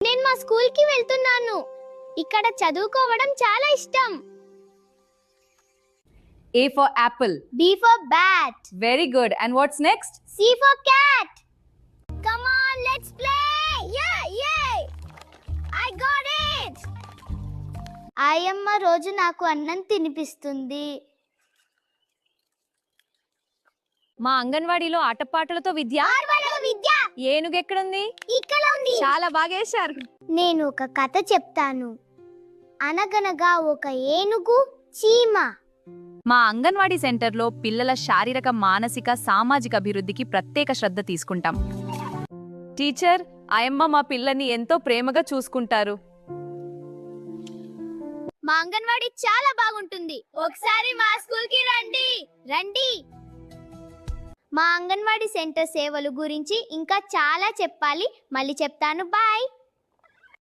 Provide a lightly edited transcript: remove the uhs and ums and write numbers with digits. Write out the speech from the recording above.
నేను మా స్కూల్ కి వెళ్తున్నాను. ఇక్కడ చదువుకోవడం చాలా ఇష్టం. A for apple. B for bat. Very good. And what's next? C for cat. Come on, let's play. Yeah, yay. I got it. ఆయమ్మ రోజు నాకు అన్నం తినిపిస్తుంది. మా అంగన్వాడీలో ఆటపాటలతో విద్య. ఏనుగు ఎక్కడుంది? ఇక్కడ ఉంది. చాలా బాగా వేశారు. నేను ఒక కథ చెప్తాను. అనగనగా ఒక ఏనుగు, చీమ. మా అంగన్వాడీ సెంటర్లో పిల్లల శారీరక, మానసిక, సామాజిక అభివృద్ధికి ప్రత్యేక శ్రద్ధ తీసుకుంటాం. టీచర్, ఆయమ్మ మా పిల్లని ఎంతో ప్రేమగా చూసుకుంటారు. మా అంగన్వాడీ చాలా బాగుంటుంది. ఒకసారి మా స్కూల్ కి రండి. రండి. మా అంగన్వాడీ సెంటర్ సేవలు గురించి ఇంకా చాలా చెప్పాలి. మళ్ళీ చెప్తాను. బాయ్.